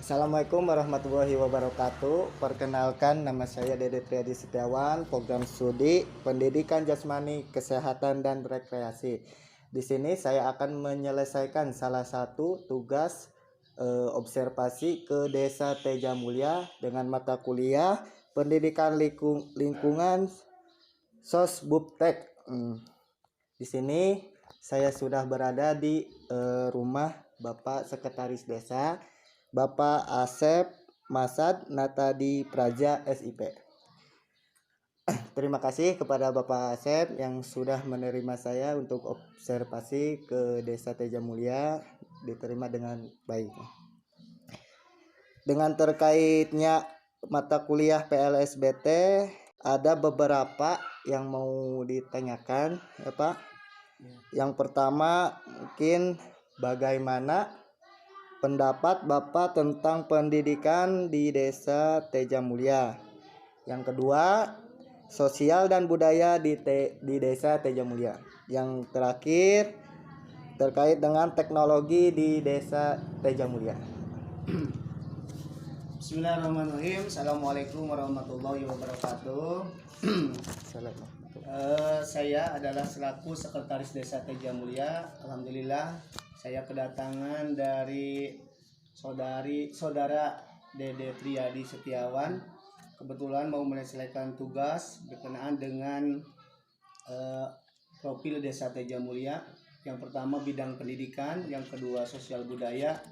Assalamualaikum warahmatullahi wabarakatuh. Perkenalkan, nama saya Dede Triadi Setiawan, program studi Pendidikan Jasmani, Kesehatan dan Rekreasi. Di sini saya akan menyelesaikan salah satu tugas observasi ke Desa Teja Mulia dengan mata kuliah Pendidikan Lingkungan Sosbudtek. Di sini saya sudah berada di rumah Bapak Sekretaris Desa, Bapak Asep Masad Natadi Praja SIP. Terima kasih kepada Bapak Asep yang sudah menerima saya untuk observasi ke Desa Teja Mulia, diterima dengan baik. Dengan terkaitnya mata kuliah PLSBT, ada beberapa yang mau ditanyakan ya Pak. Yang pertama, mungkin bagaimana pendapat Bapak tentang pendidikan di Desa Teja Mulia. Yang kedua, sosial dan budaya di Desa Teja Mulia. Yang terakhir, terkait dengan teknologi di Desa Teja Mulia. Bismillahirrahmanirrahim. Assalamualaikum warahmatullahi wabarakatuh. Saya adalah selaku Sekretaris Desa Teja Mulia. Alhamdulillah saya kedatangan dari saudara Dede Triadi Setiawan. Kebetulan mau menyelesaikan tugas berkenaan dengan profil Desa Teja Mulia. Yang pertama bidang pendidikan, yang kedua sosial budaya,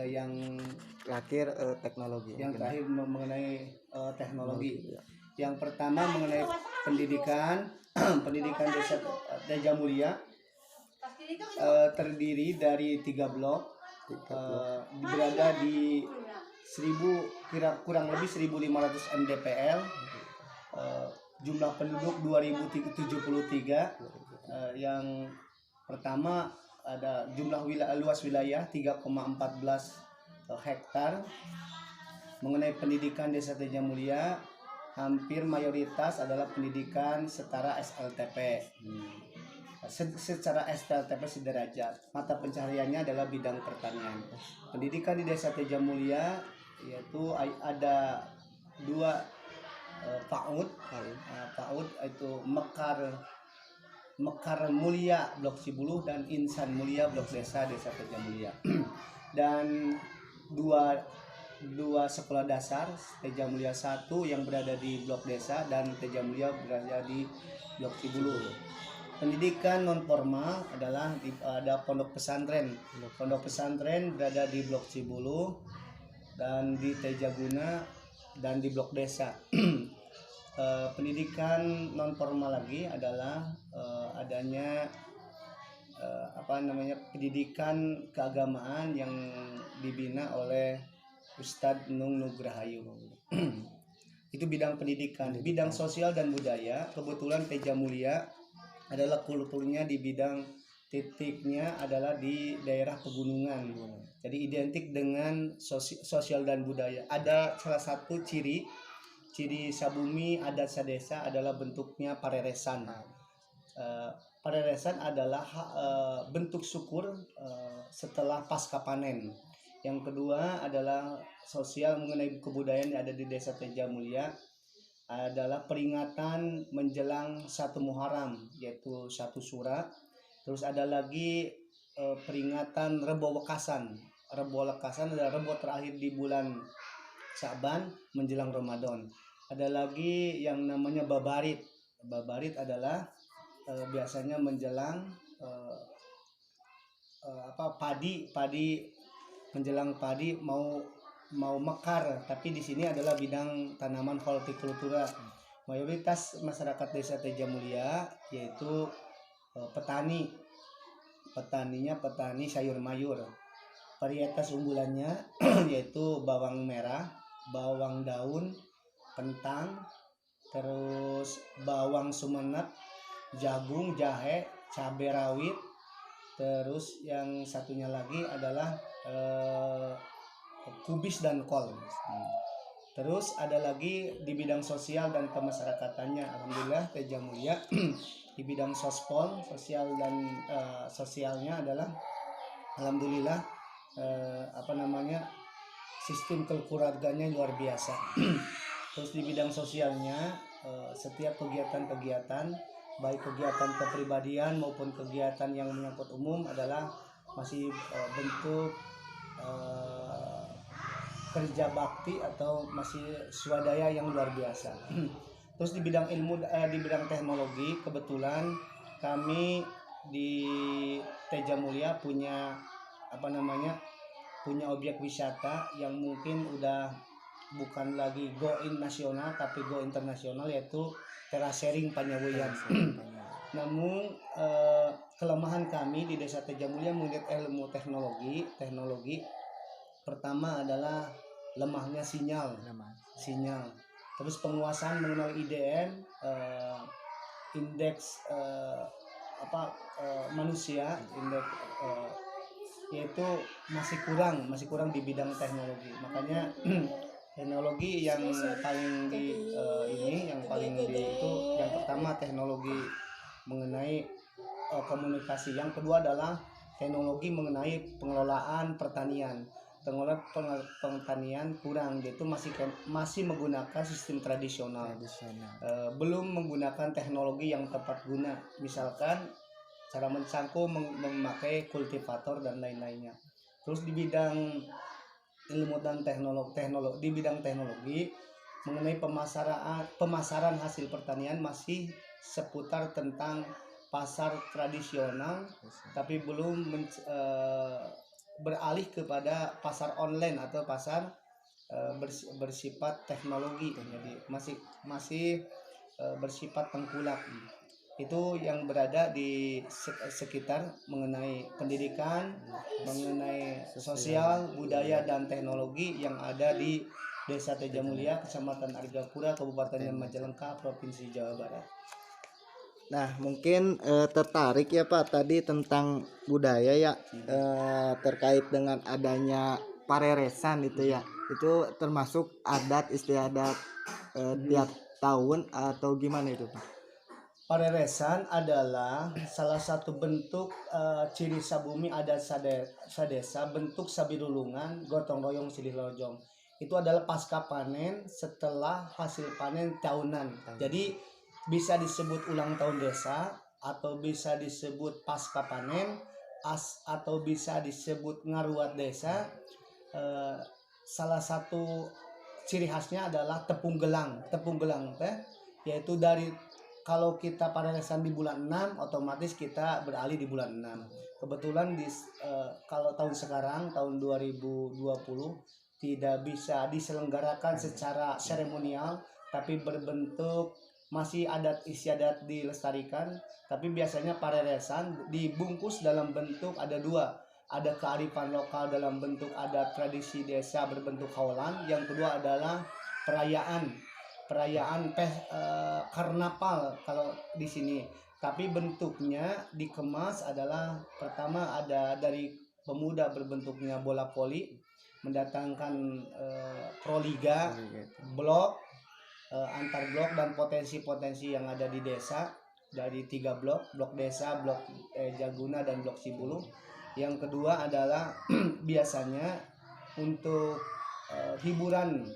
yang terakhir teknologi. Yang terakhir mengenai teknologi. Yang pertama mengenai pendidikan. Pendidikan Desa Teja Mulia terdiri dari 3 blok, berada di kurang lebih 1.500 mdpl, jumlah penduduk 2073. Yang pertama ada jumlah luas wilayah 3,14 hektar. Mengenai pendidikan Desa Teja Mulia, hampir mayoritas adalah pendidikan setara SLTP. Secara SLTP sederajat. Mata pencahariannya adalah bidang pertanian. Pendidikan di Desa Teja Mulia yaitu ada 2 PAUD. PAUD itu Mekar Mulia Blok Cibuluh dan Insan Mulia Blok Desa Teja Mulia. Dan dua sekolah dasar, Teja Mulia 1 yang berada di Blok Desa dan Teja Mulia berada di Blok Cibuluh. Pendidikan non formal adalah ada pondok pesantren. Pondok pesantren berada di Blok Cibuluh dan di Teja Guna dan di Blok Desa. Pendidikan non formal lagi adalah adanya pendidikan keagamaan yang dibina oleh Ustadz Nung Nugrahayu. Itu bidang pendidikan. Bidang sosial dan budaya, kebetulan Teja Mulia adalah kulturnya di bidang titiknya adalah di daerah pegunungan. Jadi identik dengan sosial dan budaya. Ada salah satu ciri sabumi adat sadesa adalah bentuknya pareresan. Pareresan adalah bentuk syukur setelah pasca panen. Yang kedua adalah sosial mengenai kebudayaan yang ada di Desa Teja Mulia adalah peringatan menjelang 1 Muharram, yaitu 1 Sura. Terus ada lagi peringatan Rebo Wekasan. Rebo Wekasan adalah rebo terakhir di bulan Syaban menjelang Ramadan. Ada lagi yang namanya Babarit. Babarit adalah biasanya menjelang padi menjelang padi mau mekar, tapi di sini adalah bidang tanaman hortikultura. Mayoritas masyarakat Desa Teja Mulia yaitu petani sayur mayur. Varietas unggulannya yaitu bawang merah, bawang daun, kentang, terus bawang sumenep, jagung, jahe, cabai rawit. Terus yang satunya lagi adalah kubis dan kol. Terus ada lagi di bidang sosial dan kemasyarakatan,nya alhamdulillah Teja Mulia di bidang sospol, sosial dan sosialnya adalah alhamdulillah sistem keluarganya luar biasa. Terus di bidang sosialnya, setiap kegiatan-kegiatan, baik kegiatan kepribadian maupun kegiatan yang menyangkut umum adalah masih bentuk eh, kerja bakti atau masih swadaya yang luar biasa. Terus di bidang ilmu, di bidang teknologi, kebetulan kami di Teja Mulia punya apa namanya, punya objek wisata yang mungkin udah bukan lagi go in nasional tapi go internasional, yaitu terasering Panyaweyan. Namun kelemahan kami di Desa Teja Mulia mengenai ilmu teknologi pertama adalah lemahnya sinyal. Terus penguasaan mengenal IDM, indeks manusia, indeks yaitu masih kurang di bidang teknologi. Makanya teknologi yang paling yang pertama teknologi mengenai komunikasi, yang kedua adalah teknologi mengenai pengelolaan pertanian. Pertanian kurang, yaitu masih menggunakan sistem tradisional. Belum menggunakan teknologi yang tepat guna, misalkan cara mencangkul memakai kultivator dan lain-lainnya. Terus di bidang ilmu dan teknologi di bidang teknologi mengenai pemasaran hasil pertanian masih seputar tentang pasar tradisional, tapi belum beralih kepada pasar online atau pasar bersifat teknologi. Jadi masih bersifat tengkulak. Itu yang berada di sekitar mengenai pendidikan, mengenai sosial, budaya dan teknologi yang ada di Desa Teja Mulia, Kecamatan Argapura, Kabupaten Majalengka, Provinsi Jawa Barat. Nah, mungkin tertarik ya Pak tadi tentang budaya ya, terkait dengan adanya pareresan itu ya. Itu termasuk adat istiadat tiap tahun atau gimana itu Pak? Pareresan adalah salah satu bentuk ciri sabumi adat sadesa, bentuk sabidulungan, gotong royong silih lojong. Itu adalah pasca panen setelah hasil panen tahunan. Jadi bisa disebut ulang tahun desa, atau bisa disebut pasca panen, atau bisa disebut ngaruat desa. Salah satu ciri khasnya adalah tepung gelang teh, yaitu dari kalau kita pareresan di bulan 6, otomatis kita beralih di bulan 6. Kebetulan kalau tahun sekarang, tahun 2020, tidak bisa diselenggarakan secara seremonial, tapi berbentuk masih adat istiadat dilestarikan. Tapi biasanya pareresan dibungkus dalam bentuk ada dua. Ada kearifan lokal dalam bentuk adat tradisi desa berbentuk haulan. Yang kedua adalah perayaan karnaval kalau di sini. Tapi bentuknya dikemas adalah pertama ada dari pemuda berbentuknya bola voli, mendatangkan proliga, blok, antar blok dan potensi-potensi yang ada di desa dari 3 blok desa, blok Jaguna dan blok Sibulu. Yang kedua adalah biasanya untuk hiburan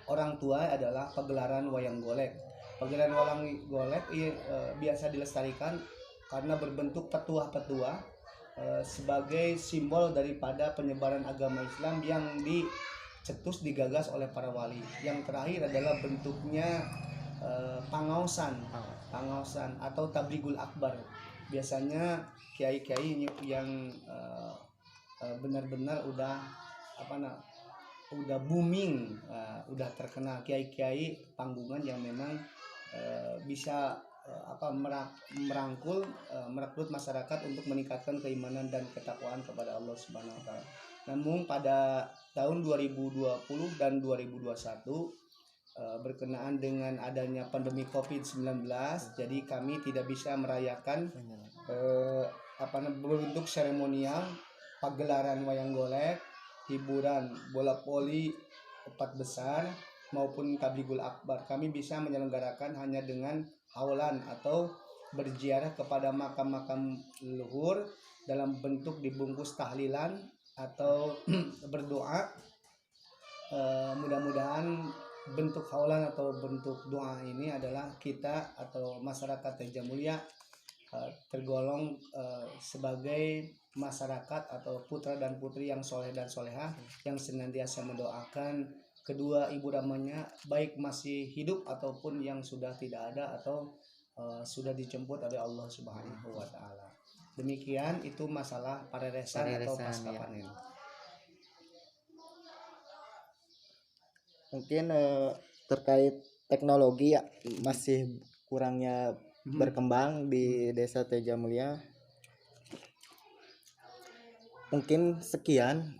orang tua adalah pagelaran wayang golek. Pagelaran wayang golek biasa dilestarikan karena berbentuk petuah-petuah sebagai simbol daripada penyebaran agama Islam yang dicetus digagas oleh para wali. Yang terakhir adalah bentuknya pangausan atau tabligul akbar. Biasanya kiai-kiai yang benar-benar udah booming, udah terkenal, kiai-kiai panggungan yang memang bisa merekrut masyarakat untuk meningkatkan keimanan dan ketakwaan kepada Allah Subhanahu wa taala. Namun pada tahun 2020 dan 2021 berkenaan dengan adanya pandemi Covid-19, jadi kami tidak bisa merayakan berbentuk seremonial pagelaran wayang golek, hiburan bola voli 4 besar maupun tabligul akbar. Kami bisa menyelenggarakan hanya dengan haulan atau berziarah kepada makam-makam leluhur dalam bentuk dibungkus tahlilan atau berdoa mudah-mudahan bentuk haulan atau bentuk doa ini adalah kita atau masyarakat Teja Mulia tergolong sebagai masyarakat atau putra dan putri yang soleh dan solehah yang senantiasa mendoakan kedua ibu ramanya baik masih hidup ataupun yang sudah tidak ada atau sudah dijemput oleh Allah Subhanahu wa taala. Demikian itu masalah pareresan atau Pareresan, pasca ya. panen. Mungkin terkait teknologi ya masih kurangnya berkembang di Desa Teja Mulia. Mungkin sekian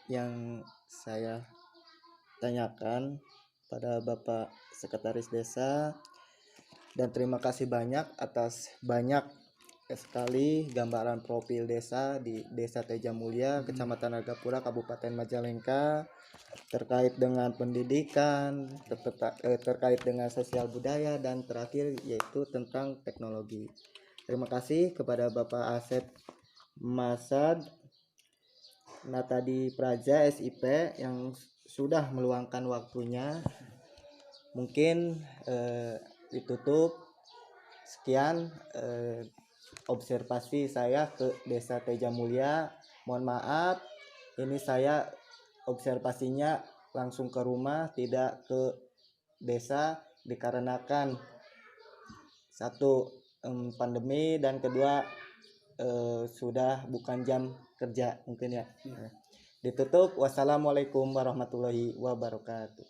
yang saya tanyakan pada Bapak Sekretaris Desa, dan terima kasih banyak atas banyak sekali gambaran profil desa di Desa Teja Mulia, Kecamatan Argapura, Kabupaten Majalengka, terkait dengan pendidikan, terkait dengan sosial budaya, dan terakhir yaitu tentang teknologi. Terima kasih kepada Bapak Asep Masad Natadi Praja SIP yang sudah meluangkan waktunya. Mungkin ditutup. Sekian observasi saya ke Desa Teja Mulia. Mohon maaf, ini saya observasinya langsung ke rumah, tidak ke desa, dikarenakan satu pandemi, dan kedua sudah bukan jam kerja mungkin ya. Ditutup. Wassalamualaikum warahmatullahi wabarakatuh.